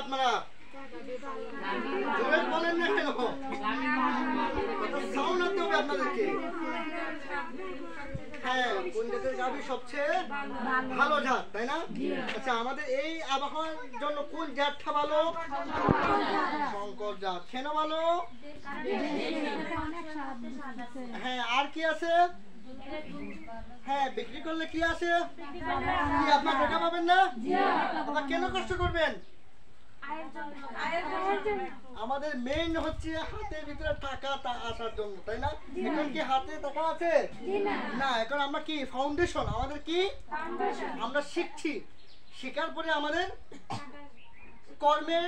আপনারা জোরে বলেন না কেন? সাউন্ড আনতে হবে আপনাদেরকে। হ্যাঁ, কোন জাতের গাভী সবচেয়ে ভালো জাত, তাই না? আচ্ছা, আমাদের এই আবহাওয়ার জন্য কোন জাতটা ভালো? শঙ্কর জাত। কেন ভালো? হ্যাঁ, আর কি আছে? হ্যাঁ, বিক্রি করলে কি আছে? কি আপনার টাকা পাবেন না? আপনারা কেন কষ্ট করবেন? আমাদের মেইন হচ্ছে হাতের ভিতরে টাকা আসার জন্য, তাই না? এখন কি হাতে টাকা আছে? না, এখন আমরা কি ফাউন্ডেশন, আমাদের কি আমরা শিখছি, শেখার পরে আমাদের কর্মে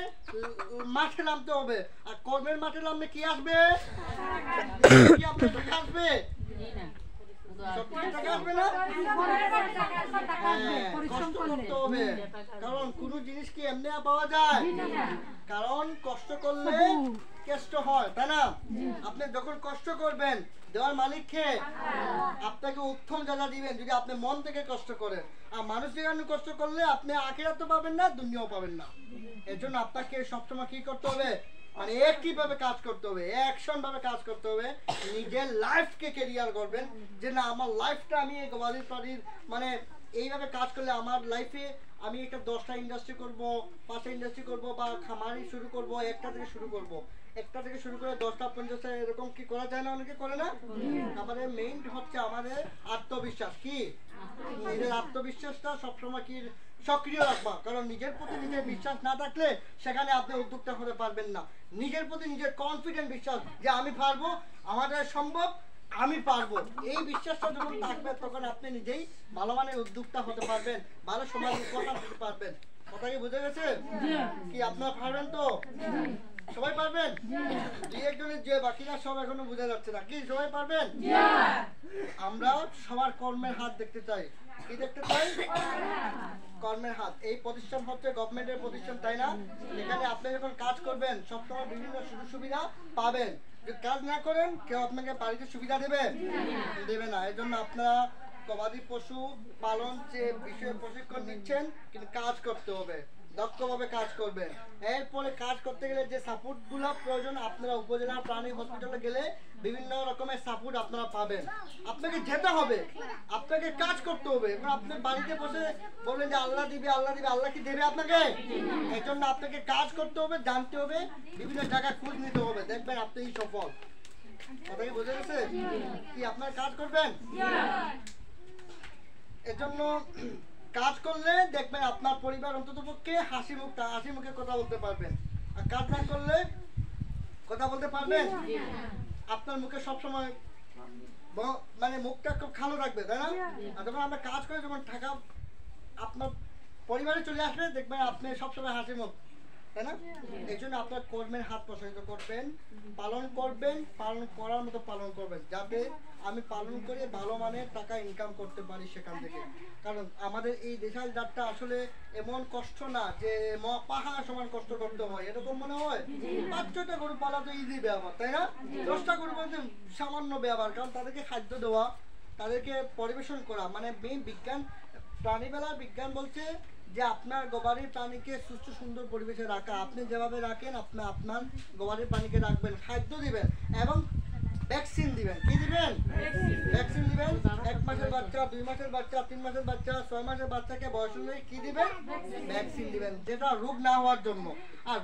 মাঠে নামতে হবে। আর কর্মের মাঠে নামলে কি আসবে? কি আপনার টাকা আসবে? কারণ কোন জিনিস কি এমনি পাওয়া যায়? কারণ কষ্ট করলে কষ্ট হয়, তাই না? আপনি যখন কষ্ট করবেন, দেওয়ার মালিককে আপনাকে উত্তম জায়গা দিবেন যদি আপনি মন থেকে কষ্ট করেন। আর মানুষ যেখানে কষ্ট করলে আপনি আখিরাতও পাবেন না, দুনিয়াও পাবেন না। এর জন্য আপনাকে সবসময় কি করতে হবে? মানে একই ভাবে কাজ করতে হবে, অ্যাকশন ভাবে কাজ করতে হবে। নিজের লাইফকে ক্যারিয়ার করবেন যে না, আমার লাইফটা আমি এই গবাদি প্রাণীর মানে এইভাবে কাজ করলে আমার লাইফে আমি একটা 10টা ইন্ডাস্ট্রি করব, 5টা ইন্ডাস্ট্রি করব, বা খামারি শুরু করব, একটা থেকে শুরু করব। একটা থেকে শুরু করে 10টা 50টা এরকম কি করা যায় না? অনেকে করে না। আমাদের মেইন হচ্ছে আমাদের আত্মবিশ্বাস। কি নিজের আত্মবিশ্বাসটা সবসময় কি সক্রিয় রাখবা। কারণ নিজের প্রতি নিজের বিশ্বাস না থাকলে সেখানে আপনি উদ্যোক্তা হতে পারবেন না। নিজের প্রতি নিজের কনফিডেন্ট বিশ্বাস যে আমি পারবো, আমাদের সম্ভব, আমি পারবো, এই বিশ্বাসটা যখন থাকবে তখন আপনি নিজেই ভালো মানের উদ্যোক্তা হতে পারবেন, ভালো সমাজ উপকার দিতে পারবেন। কথা কি বুঝে গেছে? কি আপনারা পারবেন তো? সবাই পারবেন? দুই একজনের যে বাকিরা সব এখনো বোঝা যাচ্ছে না। কি সবাই পারবেন? আমরা সবার কর্মের হাত দেখতে চাই। কি দেখতে চাই? কর্মের হাত। এই প্রতিষ্ঠান হচ্ছে গভর্নমেন্টের প্রতিষ্ঠান, তাই না? এখানে আপনি যখন কাজ করবেন সবসময় বিভিন্ন সুযোগ সুবিধা পাবেন। যদি কাজ না করেন কেউ আপনাকে বাড়িতে সুবিধা দেবে না। এর জন্য আপনারা গবাদি পশু পালন যে বিষয়ে প্রশিক্ষণ নিচ্ছেন, কিন্তু কাজ করতে হবে, দক্ষভাবে কাজ করবেন। এরপরে কাজ করতে গেলে যে সাপোর্টগুলো প্রয়োজন, আপনারা উপজেলা প্রাণী হসপিটালে গেলে বিভিন্ন রকমের সাপোর্ট আপনারা পাবেন। আপনাকে যেতে হবে, আপনাকে কাজ করতে হবে। এবং আপনি বাড়িতে বসে বলবেন যে আল্লাহ দিবে, আল্লাহ দিবে, আল্লাহ কি দেবে আপনাকে? এই জন্য আপনাকে কাজ করতে হবে, জানতে হবে, বিভিন্ন জায়গায় খোঁজ নিতে হবে, দেখবেন আপনি সফল। কথা কি বোঝা গেছে? কি আপনার কাজ করবেন? এর জন্য কাজ করলে দেখবেন আপনার পরিবার অন্তত পক্ষে হাসি মুখে কথা বলতে পারবেন। আর কাজ না করলে কথা বলতে পারবেন? আপনার মুখে সবসময় মানে মুখটা খুব ভালো রাখবে, তাই না? আর যখন আমরা কাজ করে যখন টাকা আপনার পরিবারে চলে আসবে, দেখবেন আপনি সবসময় হাসি মুখ, তাই না? এই জন্য আপনার কর্মের হাত প্রসারিত করবেন, পালন করার মতো পালন করবেন, যাতে আমি পালন করে ভালো মানের টাকা ইনকাম করতে পারি সেখান থেকে। কারণ আমাদের এই দেশাল জাতটা আসলে এমন কষ্ট না যে পাহাড় সমান কষ্ট করতে হয়, এরকম মনে হয়। 5-6টা গরু পালা তো ইজি ব্যাপার, তাই না? 10টা গরু বলতে সামান্য ব্যাপার। কারণ তাদেরকে খাদ্য দেওয়া, তাদেরকে পরিবেশন করা, মানে মেইন বিজ্ঞান, প্রাণীবেলার বিজ্ঞান বলছে যে আপনার গবাদি প্রাণীকে সুস্থ সুন্দর পরিবেশে রাখা। আপনি যেভাবে রাখেন আপনার গবাদি প্রাণীকে রাখবেন, খাদ্য দিবেন এবং ভ্যাকসিন দিবেন। কি দিবেন? ভ্যাকসিন দিবেন। 1 মাসের বাচ্চা, 2 মাসের বাচ্চা, 3 মাসের বাচ্চা, 6 মাসের বাচ্চাকে বয়স অনুযায়ী কি দিবেন? ভ্যাকসিন দিবেন, যেটা রোগ না হওয়ার জন্য। আর